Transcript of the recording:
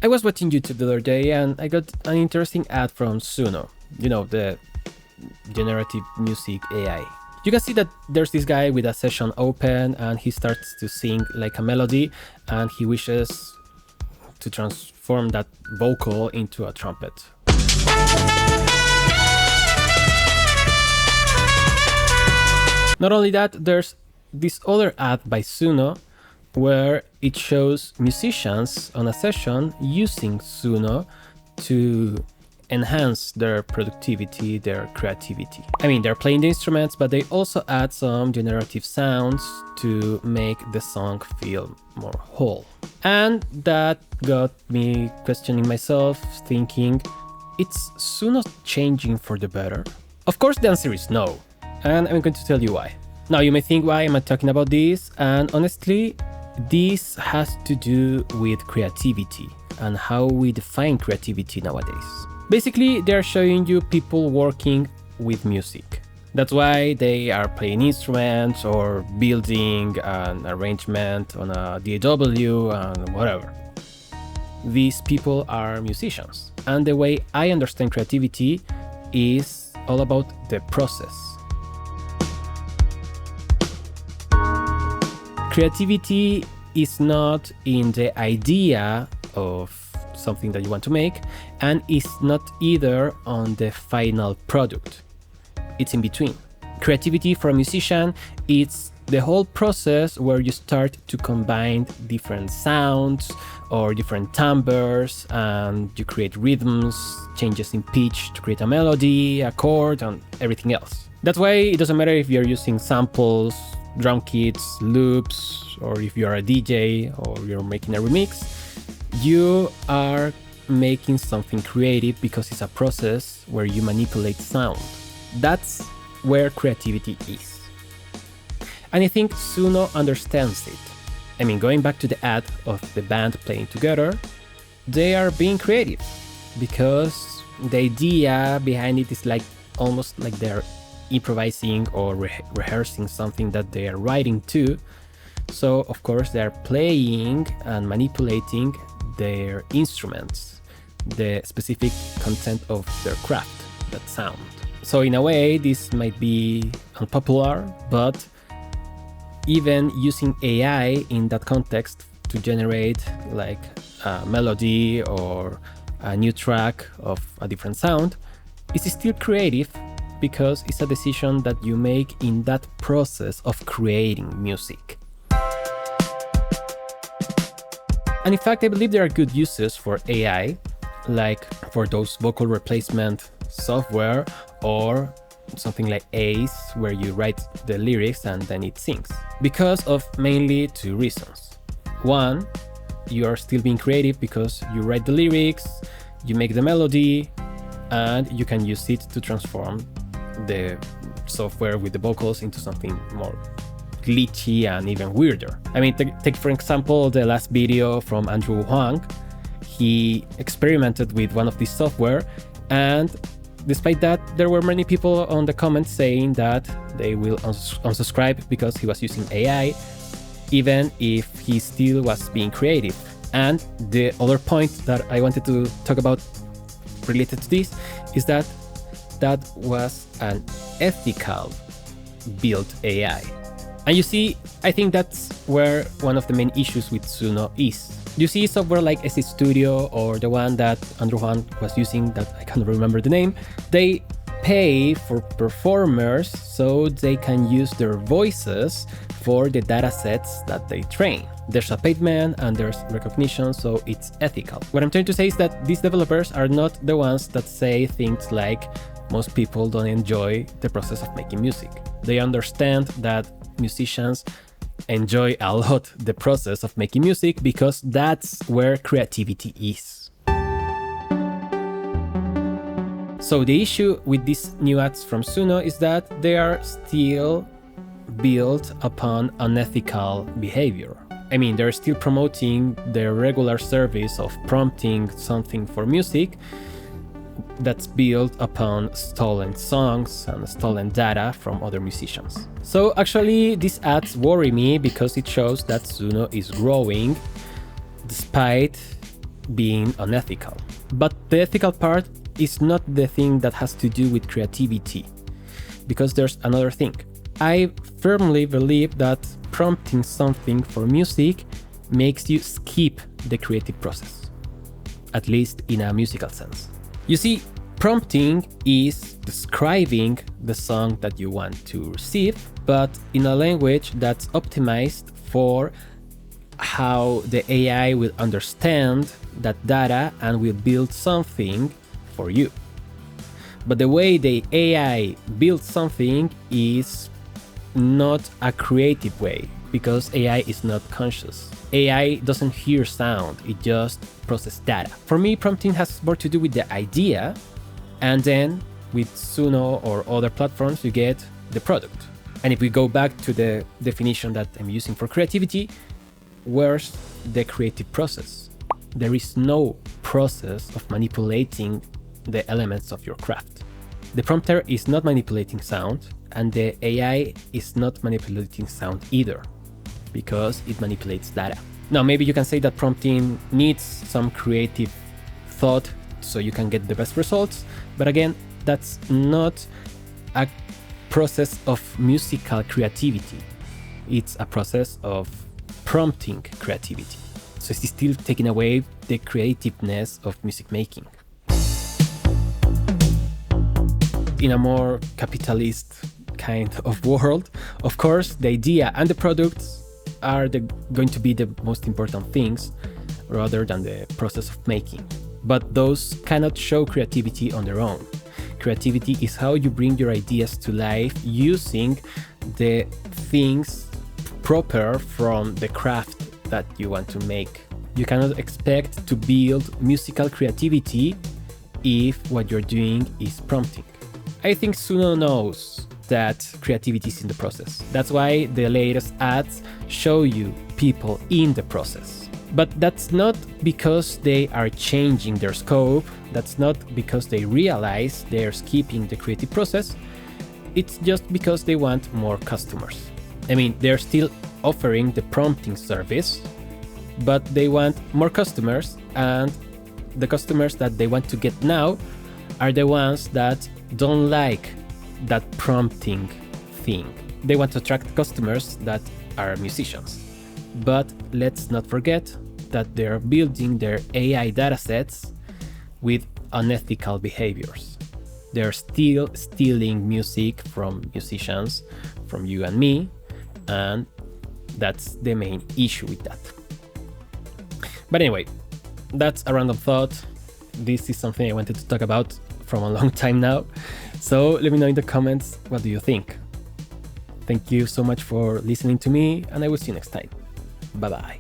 I was watching YouTube the other day and I got an interesting ad from SUNO, the generative music AI. You can see that there's this guy with a session open and he starts to sing like a melody and he wishes to transform that vocal into a trumpet. Not only that, there's this other ad by SUNO where it shows musicians on a session using SUNO to enhance their productivity, their creativity. I mean, they're playing the instruments, but they also add some generative sounds to make the song feel more whole. And that got me questioning myself, thinking, it's SUNO changing for the better? Of course, the answer is no. And I'm going to tell you why. Now, you may think, why am I talking about this? And honestly, this has to do with creativity and how we define creativity nowadays. Basically, they're showing you people working with music. That's why they are playing instruments or building an arrangement on a DAW and whatever. These people are musicians. And the way I understand creativity is all about the process. Creativity is not in the idea of something that you want to make, and is not either on the final product. It's in between. Creativity for a musician, it's the whole process where you start to combine different sounds or different timbres, and you create rhythms, changes in pitch to create a melody, a chord, and everything else. That's why it doesn't matter if you're using samples, drum kits, loops, or if you're a DJ or you're making a remix, you are making something creative because it's a process where you manipulate sound. That's where creativity is. And I think SUNO understands it. I mean, going back to the ad of the band playing together, they are being creative because the idea behind it is almost like they're improvising or rehearsing something that they are writing to. So of course they're playing and manipulating their instruments, the specific content of their craft, that sound. So in a way this might be unpopular, but even using AI in that context to generate like a melody or a new track of a different sound is still creative, because it's a decision that you make in that process of creating music. And in fact, I believe there are good uses for AI, like for those vocal replacement software or something like Ace, where you write the lyrics and then it sings. Because of mainly two reasons. One, you are still being creative because you write the lyrics, you make the melody, and you can use it to transform the software with the vocals into something more glitchy and even weirder. I mean, take for example the last video from Andrew Huang. He experimented with one of these software, and despite that, there were many people on the comments saying that they will unsubscribe because he was using AI, even if he still was being creative. And the other point that I wanted to talk about related to this is that was an ethical built AI. And you see, I think that's where one of the main issues with SUNO is. You see software like SC Studio or the one that Andrew Huang was using that I can't remember the name, they pay for performers so they can use their voices for the data sets that they train. There's a payment and there's recognition, so it's ethical. What I'm trying to say is that these developers are not the ones that say things like most people don't enjoy the process of making music. They understand that musicians enjoy a lot the process of making music because that's where creativity is. So the issue with these new ads from SUNO is that they are still built upon unethical behavior. I mean, they're still promoting their regular service of prompting something for music that's built upon stolen songs and stolen data from other musicians. So actually these ads worry me because it shows that SUNO is growing despite being unethical. But the ethical part is not the thing that has to do with creativity, because there's another thing. I firmly believe that prompting something for music makes you skip the creative process, at least in a musical sense. You see, prompting is describing the song that you want to receive, but in a language that's optimized for how the AI will understand that data and will build something for you. But the way the AI builds something is not a creative way, because AI is not conscious. AI doesn't hear sound, it just processes data. For me, prompting has more to do with the idea, and then with SUNO or other platforms, you get the product. And if we go back to the definition that I'm using for creativity, where's the creative process? There is no process of manipulating the elements of your craft. The prompter is not manipulating sound, and the AI is not manipulating sound either, because it manipulates data. Now, maybe you can say that prompting needs some creative thought so you can get the best results, but again, that's not a process of musical creativity. It's a process of prompting creativity. So it's still taking away the creativeness of music making. In a more capitalist kind of world, of course, the idea and the products are going to be the most important things rather than the process of making. But those cannot show creativity on their own. Creativity is how you bring your ideas to life using the things proper from the craft that you want to make. You cannot expect to build musical creativity if what you're doing is prompting. I think SUNO knows that creativity is in the process. That's why the latest ads show you people in the process. But that's not because they are changing their scope, that's not because they realize they're skipping the creative process, it's just because they want more customers. I mean, they're still offering the prompting service, but they want more customers, and the customers that they want to get now are the ones that don't like that prompting thing. They want to attract customers that are musicians. But let's not forget that they're building their AI datasets with unethical behaviors. They're still stealing music from musicians, from you and me, and that's the main issue with that. But anyway, that's a random thought. This is something I wanted to talk about from a long time now. So let me know in the comments, what do you think? Thank you so much for listening to me, and I will see you next time. Bye bye.